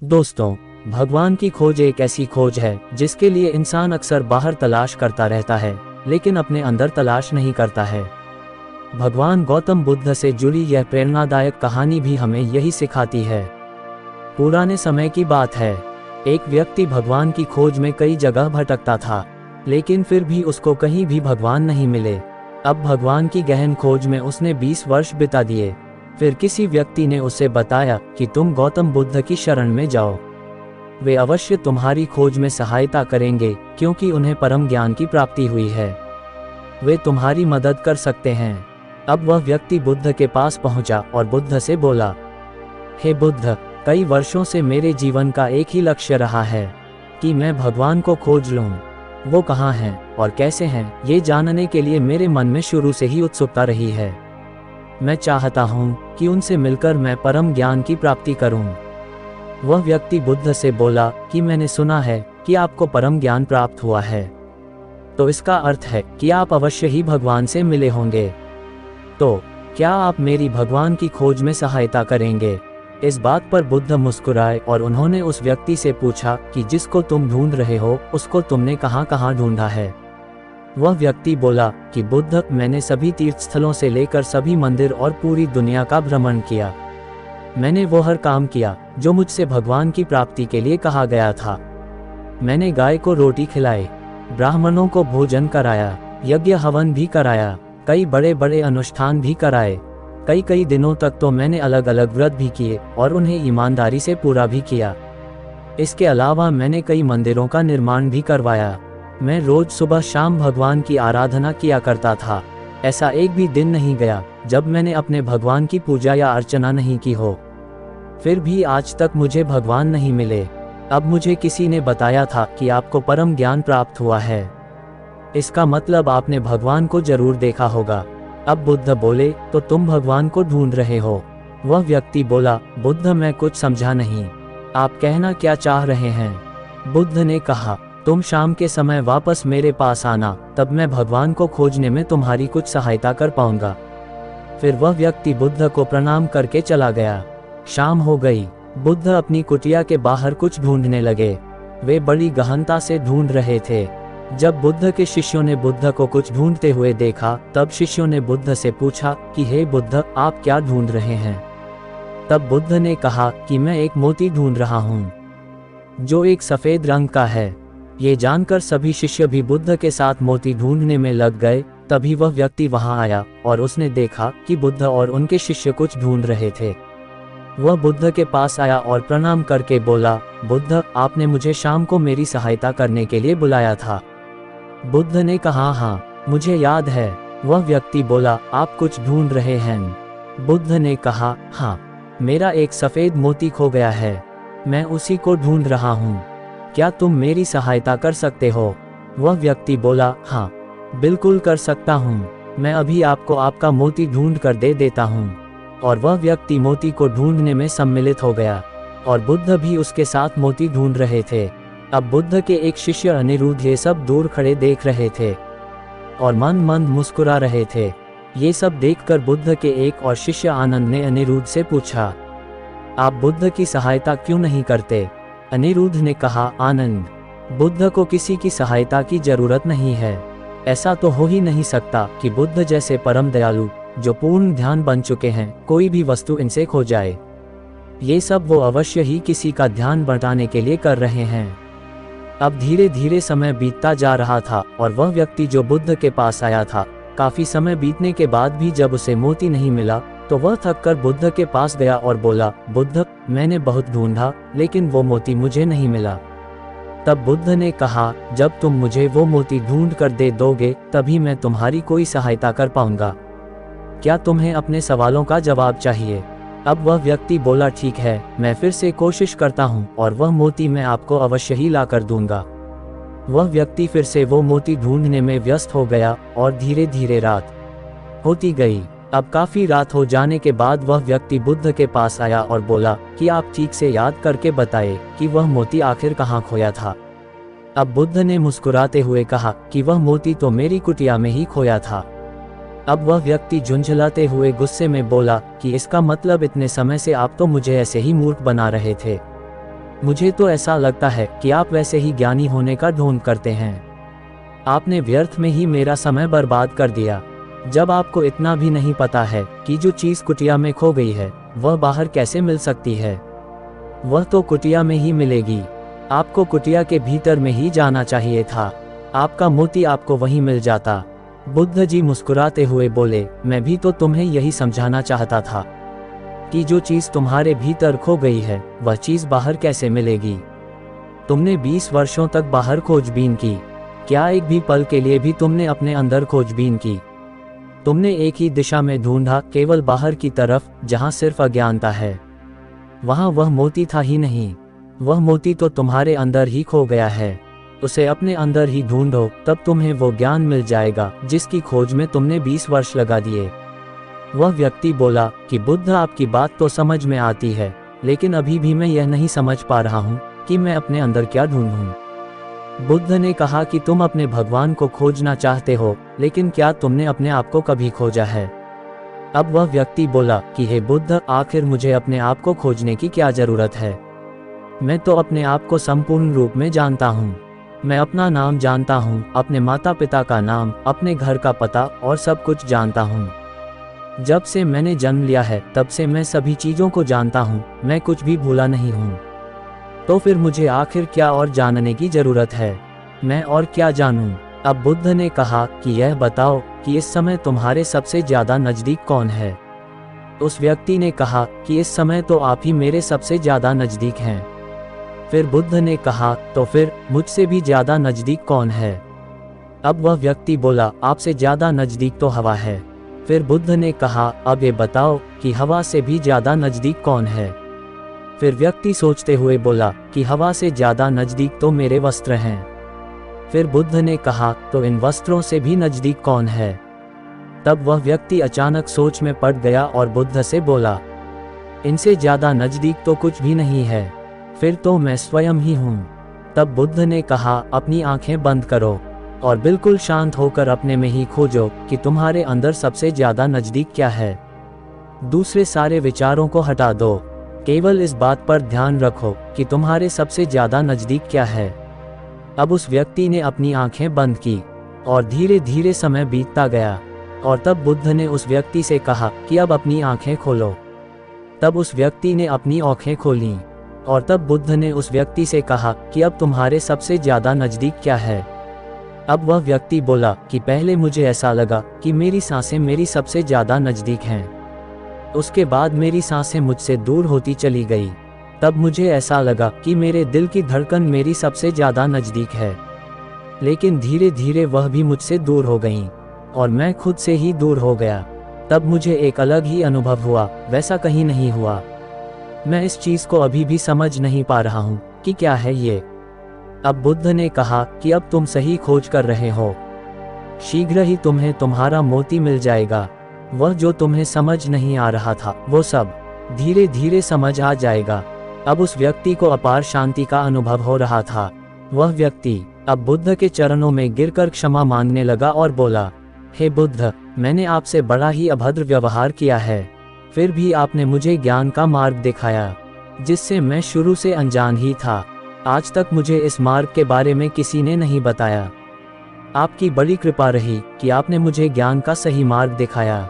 दोस्तों, भगवान की खोज एक ऐसी खोज है जिसके लिए इंसान अक्सर बाहर तलाश करता रहता है, लेकिन अपने अंदर तलाश नहीं करता है। भगवान गौतम बुद्ध से जुड़ी यह प्रेरणादायक कहानी भी हमें यही सिखाती है। पुराने समय की बात है, एक व्यक्ति भगवान की खोज में कई जगह भटकता था, लेकिन फिर भी उसको कहीं भी भगवान नहीं मिले। अब भगवान की गहन खोज में उसने 20 वर्ष बिता दिए। फिर किसी व्यक्ति ने उसे बताया कि तुम गौतम बुद्ध की शरण में जाओ, वे अवश्य तुम्हारी खोज में सहायता करेंगे, क्योंकि उन्हें परम ज्ञान की प्राप्ति हुई है। वे तुम्हारी मदद कर सकते हैं। अब वह व्यक्ति बुद्ध के पास पहुंचा और बुद्ध से बोला, हे बुद्ध, कई वर्षों से मेरे जीवन का एक ही लक्ष्य रहा है कि मैं भगवान को खोज लूं। वो कहाँ हैं और कैसे हैं, ये जानने के लिए मेरे मन में शुरू से ही उत्सुकता रही है। मैं चाहता हूँ कि उनसे मिलकर मैं परम ज्ञान की प्राप्ति करूँ। वह व्यक्ति बुद्ध से बोला कि मैंने सुना है कि आपको परम ज्ञान प्राप्त हुआ है, तो इसका अर्थ है कि आप अवश्य ही भगवान से मिले होंगे। तो क्या आप मेरी भगवान की खोज में सहायता करेंगे? इस बात पर बुद्ध मुस्कुराए और उन्होंने उस व्यक्ति से पूछा कि जिसको तुम ढूंढ रहे हो, उसको तुमने कहाँ कहाँ ढूंढा है? वह व्यक्ति बोला कि बुद्ध, मैंने सभी तीर्थस्थलों से लेकर सभी मंदिर और पूरी दुनिया का भ्रमण किया। मैंने वो हर काम किया जो मुझसे भगवान की प्राप्ति के लिए कहा गया था। मैंने गाय को रोटी खिलाई, ब्राह्मणों को भोजन कराया, यज्ञ हवन भी कराया, कई बड़े बड़े अनुष्ठान भी कराए। कई दिनों तक तो मैंने अलग अलग व्रत भी किए और उन्हें ईमानदारी से पूरा भी किया। इसके अलावा मैंने कई मंदिरों का निर्माण भी करवाया। मैं रोज सुबह शाम भगवान की आराधना किया करता था। ऐसा एक भी दिन नहीं गया जब मैंने अपने भगवान की पूजा या अर्चना नहीं की हो। फिर भी आज तक मुझे भगवान नहीं मिले। अब मुझे किसी ने बताया था कि आपको परम ज्ञान प्राप्त हुआ है, इसका मतलब आपने भगवान को जरूर देखा होगा। अब बुद्ध बोले, तो तुम भगवान को ढूंढ रहे हो? वह व्यक्ति बोला, बुद्ध, मैं कुछ समझा नहीं, आप कहना क्या चाह रहे हैं? बुद्ध ने कहा, तुम शाम के समय वापस मेरे पास आना, तब मैं भगवान को खोजने में तुम्हारी कुछ सहायता कर पाऊंगा। फिर वह व्यक्ति बुद्ध को प्रणाम करके चला गया। शाम हो गई। बुद्ध अपनी कुटिया के बाहर कुछ ढूंढने लगे। वे बड़ी गहनता से ढूंढ रहे थे। जब बुद्ध के शिष्यों ने बुद्ध को कुछ ढूंढते हुए देखा, तब शिष्यों ने बुद्ध से पूछा कि हे बुद्ध, आप क्या ढूंढ रहे हैं? तब बुद्ध ने कहा कि मैं एक मोती ढूंढ रहा हूँ जो एक सफेद रंग का है। ये जानकर सभी शिष्य भी बुद्ध के साथ मोती ढूंढने में लग गए। तभी वह व्यक्ति वहां आया और उसने देखा कि बुद्ध और उनके शिष्य कुछ ढूंढ रहे थे। वह बुद्ध के पास आया और प्रणाम करके बोला, बुद्ध, आपने मुझे शाम को मेरी सहायता करने के लिए बुलाया था। बुद्ध ने कहा, हाँ, मुझे याद है। वह व्यक्ति बोला, आप कुछ ढूंढ रहे हैं? बुद्ध ने कहा, हाँ, मेरा एक सफेद मोती खो गया है, मैं उसी को ढूंढ रहा हूँ। क्या तुम मेरी सहायता कर सकते हो? वह व्यक्ति बोला, हाँ, बिल्कुल कर सकता हूँ, मैं अभी आपको आपका मोती ढूंढ कर दे देता हूँ। और वह व्यक्ति मोती को ढूंढने में सम्मिलित हो गया और बुद्ध भी उसके साथ मोती ढूंढ रहे थे। अब बुद्ध के एक शिष्य अनिरुद्ध ये सब दूर खड़े देख रहे थे और मन मन मुस्कुरा रहे थे। ये सब देखकर बुद्ध के एक और शिष्य आनंद ने अनिरुद्ध से पूछा, आप बुद्ध की सहायता क्यों नहीं करते? अनिरुद्ध ने कहा, आनंद, बुद्ध को किसी की सहायता की जरूरत नहीं है। ऐसा तो हो ही नहीं सकता कि बुद्ध जैसे परम दयालु, जो पूर्ण ध्यान बन चुके हैं, कोई भी वस्तु इनसे खो जाए। ये सब वो अवश्य ही किसी का ध्यान बटाने के लिए कर रहे हैं। अब धीरे धीरे समय बीतता जा रहा था और वह व्यक्ति जो बुद्ध के पास आया था, काफी समय बीतने के बाद भी जब उसे मोती नहीं मिला, तो वह थककर बुद्ध के पास गया और बोला, बुद्ध, मैंने बहुत ढूंढा, लेकिन वो मोती मुझे नहीं मिला। तब बुद्ध ने कहा, जब तुम मुझे वो मोती ढूंढ कर दे दोगे, तभी मैं तुम्हारी कोई सहायता कर पाऊंगा। क्या तुम्हें अपने सवालों का जवाब चाहिए? अब वह व्यक्ति बोला, ठीक है, मैं फिर से कोशिश करता हूँ और वह मोती मैं आपको अवश्य ही ला कर दूंगा। वह व्यक्ति फिर से वो मोती ढूंढने में व्यस्त हो गया और धीरे धीरे रात होती गई। अब काफी रात हो जाने के बाद वह व्यक्ति बुद्ध के पास आया और बोला कि आप ठीक से याद करके बताएं कि वह मोती आखिर कहाँ खोया था। अब बुद्ध ने मुस्कुराते हुए कहा कि वह मोती तो मेरी कुटिया में ही खोया था। अब वह व्यक्ति झुंझलाते हुए गुस्से में बोला कि इसका मतलब इतने समय से आप तो मुझे ऐसे ही मूर्ख बना रहे थे। मुझे तो ऐसा लगता है कि आप वैसे ही ज्ञानी होने का ढोंग करते हैं। आपने व्यर्थ में ही मेरा समय बर्बाद कर दिया। जब आपको इतना भी नहीं पता है कि जो चीज़ कुटिया में खो गई है वह बाहर कैसे मिल सकती है। वह तो कुटिया में ही मिलेगी। आपको कुटिया के भीतर में ही जाना चाहिए था। आपका मोती आपको वहीं मिल जाता। बुद्ध जी मुस्कुराते हुए बोले, मैं भी तो तुम्हें यही समझाना चाहता था कि जो चीज़ तुम्हारे भीतर खो गई है वह चीज़ बाहर कैसे मिलेगी। तुमने 20 वर्षों तक बाहर खोजबीन की, क्या एक भी पल के लिए भी तुमने अपने अंदर खोजबीन की? तुमने एक ही दिशा में ढूंढा, केवल बाहर की तरफ, जहां सिर्फ अज्ञानता है। वहां वह मोती था ही नहीं। वह मोती तो तुम्हारे अंदर ही खो गया है। उसे अपने अंदर ही ढूंढो, तब तुम्हें वो ज्ञान मिल जाएगा जिसकी खोज में तुमने 20 वर्ष लगा दिए। वह व्यक्ति बोला कि बुद्ध, आपकी बात तो समझ में आती है, लेकिन अभी भी मैं यह नहीं समझ पा रहा हूँ कि मैं अपने अंदर क्या ढूंढूं। बुद्ध ने कहा कि तुम अपने भगवान को खोजना चाहते हो, लेकिन क्या तुमने अपने आप को कभी खोजा है? अब वह व्यक्ति बोला कि हे बुद्ध, आखिर मुझे अपने आप को खोजने की क्या जरूरत है? मैं तो अपने आप को संपूर्ण रूप में जानता हूँ। मैं अपना नाम जानता हूँ, अपने माता पिता का नाम, अपने घर का पता और सब कुछ जानता हूँ। जब से मैंने जन्म लिया है तब से मैं सभी चीज़ों को जानता हूँ। मैं कुछ भी भूला नहीं हूँ। तो फिर मुझे आखिर क्या और जानने की जरूरत है? मैं और क्या जानूँ? अब बुद्ध ने कहा कि यह बताओ कि इस समय तुम्हारे सबसे ज्यादा नजदीक कौन है? उस व्यक्ति ने कहा कि इस समय तो आप ही मेरे सबसे ज्यादा नजदीक हैं। फिर बुद्ध ने कहा, तो फिर मुझसे भी ज्यादा नजदीक कौन है? अब वह व्यक्ति बोला, आपसे ज्यादा नजदीक तो हवा है। फिर बुद्ध ने कहा, अब ये बताओ कि हवा से भी ज्यादा नजदीक कौन है? फिर व्यक्ति सोचते हुए बोला कि हवा से ज्यादा नजदीक तो मेरे वस्त्र हैं। फिर बुद्ध ने कहा, तो इन वस्त्रों से भी नजदीक कौन है? तब वह व्यक्ति अचानक सोच में पड़ गया और बुद्ध से बोला, इनसे ज्यादा नजदीक तो कुछ भी नहीं है। फिर तो मैं स्वयं ही हूँ। तब बुद्ध ने कहा, अपनी आंखें बंद करो और बिल्कुल शांत होकर अपने में ही खोजो कि तुम्हारे अंदर सबसे ज्यादा नजदीक क्या है। दूसरे सारे विचारों को हटा दो। केवल इस बात पर ध्यान रखो कि तुम्हारे सबसे ज्यादा नजदीक क्या है। अब उस व्यक्ति ने अपनी आंखें बंद की और धीरे धीरे समय बीतता गया। और तब बुद्ध ने उस व्यक्ति से कहा कि अब अपनी आंखें खोलो। तब उस व्यक्ति ने अपनी आंखें खोलीं। और तब बुद्ध ने उस व्यक्ति से कहा कि अब तुम्हारे सबसे ज्यादा नजदीक क्या है? अब वह व्यक्ति बोला कि पहले मुझे ऐसा लगा कि मेरी सांसें मेरी सबसे ज्यादा नजदीक हैं। उसके बाद मेरी सांसें मुझसे दूर होती चली गई। तब मुझे ऐसा लगा कि मेरे दिल की धड़कन मेरी सबसे ज्यादा नजदीक है। लेकिन धीरे धीरे वह भी मुझसे दूर हो गईं और मैं खुद से ही दूर हो गया। तब मुझे एक अलग ही अनुभव हुआ, वैसा कहीं नहीं हुआ। मैं इस चीज को अभी भी समझ नहीं पा रहा हूँ कि क्या है ये। अब बुद्ध ने कहा कि अब तुम सही खोज कर रहे हो। शीघ्र ही तुम्हें तुम्हारा मोती मिल जाएगा। वह जो तुम्हें समझ नहीं आ रहा था वो सब धीरे धीरे समझ आ जाएगा। अब उस व्यक्ति को अपार शांति का अनुभव हो रहा था। वह व्यक्ति अब बुद्ध के चरणों में गिरकर क्षमा मांगने लगा और बोला, हे बुद्ध, मैंने आपसे बड़ा ही अभद्र व्यवहार किया है। फिर भी आपने मुझे ज्ञान का मार्ग दिखाया जिससे मैं शुरू से अनजान ही था। आज तक मुझे इस मार्ग के बारे में किसी ने नहीं बताया। आपकी बड़ी कृपा रही कि आपने मुझे ज्ञान का सही मार्ग दिखाया।